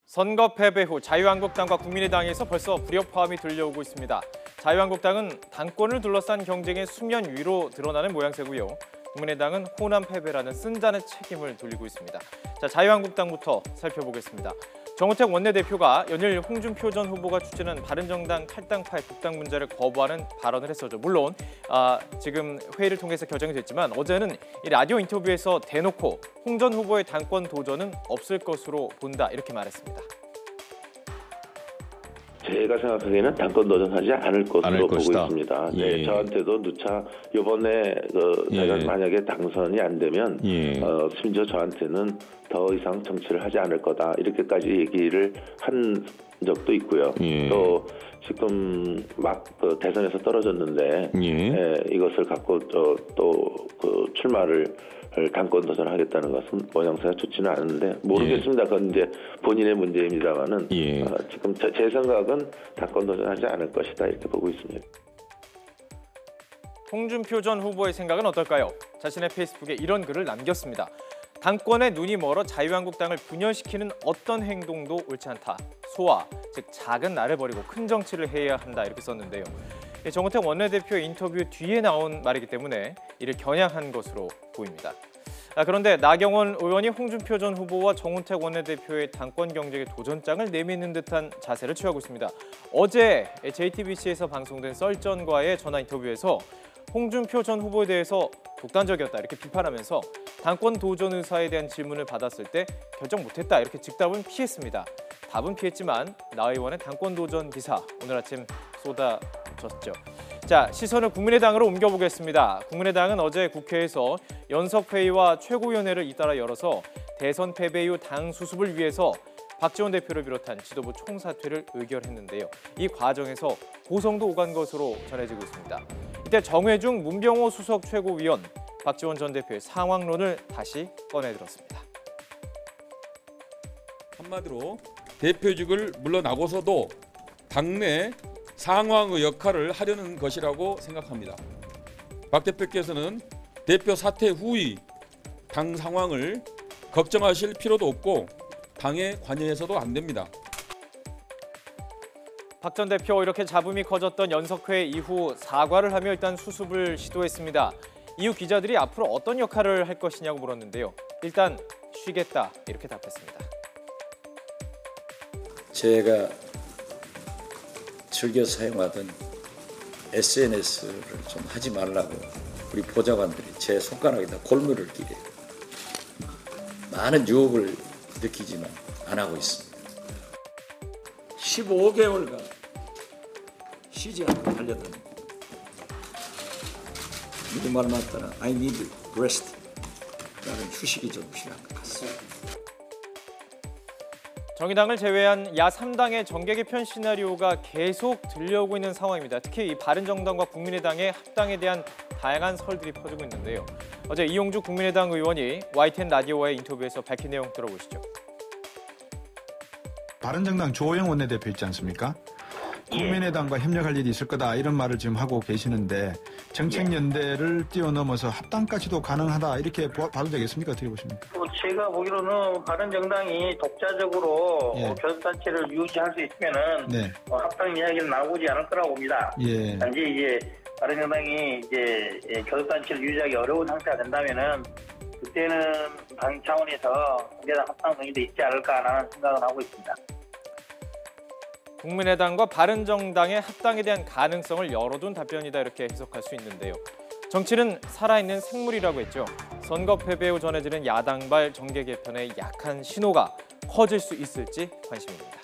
선거 패배 후 자유한국당과 국민의당에서 벌써 불협화음이 들려오고 있습니다. 자유한국당은 당권을 둘러싼 경쟁의 수면 위로 드러나는 모양새고요. 국민의당은 호남 패배라는 쓴잔의 책임을 돌리고 있습니다. 자, 자유한국당부터 살펴보겠습니다. 정우택 원내대표가 연일 홍준표 전 후보가 추진한 바른정당 탈당파의 독당 문제를 거부하는 발언을 했었죠. 물론 지금 회의를 통해서 결정이 됐지만 어제는 이 라디오 인터뷰에서 대놓고 홍 전 후보의 당권 도전은 없을 것으로 본다 이렇게 말했습니다. 제가 생각하기에는 당권 도전하지 않을 것으로 보고 있습니다. 예. 네, 저한테도 누차 이번에 제가 만약에 당선이 안 되면 심지어 저한테는 더 이상 정치를 하지 않을 거다 이렇게까지 얘기를 한 적도 있고요. 또 지금 막 대선에서 떨어졌는데 이것을 갖고 또 출마를 당권 도전하겠다는 것은 모양새가 좋지는 않은데 모르겠습니다. 그건 이제 본인의 문제입니다만은 지금 제 생각은 당권 도전하지 않을 것이다 이렇게 보고 있습니다. 홍준표 전 후보의 생각은 어떨까요? 자신의 페이스북에 이런 글을 남겼습니다. 당권에 눈이 멀어 자유한국당을 분열시키는 어떤 행동도 옳지 않다. 소화, 즉 작은 나를 버리고 큰 정치를 해야 한다 이렇게 썼는데요. 정우택 원내대표의 인터뷰 뒤에 나온 말이기 때문에 이를 겨냥한 것으로 보입니다. 그런데 나경원 의원이 홍준표 전 후보와 정우택 원내대표의 당권 경쟁의 도전장을 내미는 듯한 자세를 취하고 있습니다. 어제 JTBC에서 방송된 썰전과의 전화 인터뷰에서 홍준표 전 후보에 대해서 독단적이었다 이렇게 비판하면서 당권 도전 의사에 대한 질문을 받았을 때 결정 못했다 이렇게 즉답은 피했습니다. 답은 피했지만 나 의원의 당권 도전 기사 오늘 아침 쏟아졌죠. 자, 시선을 국민의당으로 옮겨보겠습니다. 국민의당은 어제 국회에서 연석회의와 최고위원회를 잇따라 열어서 대선 패배 이후 당 수습을 위해서 박지원 대표를 비롯한 지도부 총사퇴를 의결했는데요. 이 과정에서 고성도 오간 것으로 전해지고 있습니다. 이때 정회중 문병호 수석 최고위원, 박지원 전 대표의 상황론을 다시 꺼내들었습니다. 한마디로 대표직을 물러나고서도 당내 상황의 역할을 하려는 것이라고 생각합니다. 박 대표께서는 대표 사퇴 후의 당 상황을 걱정하실 필요도 없고 당에 관여해서도 안 됩니다. 박 전 대표 이렇게 잡음이 커졌던 연석회 이후 사과를 하며 일단 수습을 시도했습니다. 이후 기자들이 앞으로 어떤 역할을 할 것이냐고 물었는데요. 일단 쉬겠다 이렇게 답했습니다. 제가 즐겨 사용하던 SNS를 좀 하지 말라고 우리 보좌관들이 제 손가락에다 골무를 끼래요. 많은 유혹을 느끼지만 안 하고 있습니다. 15개월간 쉬지 않고 달려다닙니다. 누구 말 맞다나 I need rest 라는 휴식이 좀 필요한 것 같습니다. 정의당을 제외한 야 3당의 정계 개편 시나리오가 계속 들려오고 있는 상황입니다. 특히 이 바른정당과 국민의당의 합당에 대한 다양한 설들이 퍼지고 있는데요. 어제 이용주 국민의당 의원이 YTN 라디오와의 인터뷰에서 밝힌 내용 들어보시죠. 바른정당 조호영 원내대표 있지 않습니까? 국민의당과 협력할 일이 있을 거다 이런 말을 지금 하고 계시는데 정책연대를 뛰어넘어서 합당까지도 가능하다 이렇게 봐도 되겠습니까? 어떻게 보십니까? 제가 보기로는 바른정당이 독자적으로 교섭단체를 유지할 수 있으면은 합당 이야기는 나오지 않을 거라고 봅니다. 단지 이제 바른정당이 이제 교섭단체를 유지하기 어려운 상태가 된다면은 그때는 당 차원에서 언제나 합당 논의도 있지 않을까라는 생각을 하고 있습니다. 국민의당과 바른정당의 합당에 대한 가능성을 열어둔 답변이다 이렇게 해석할 수 있는데요. 정치는 살아있는 생물이라고 했죠. 선거 패배 후 전해지는 야당발 정계 개편의 약한 신호가 커질 수 있을지 관심입니다.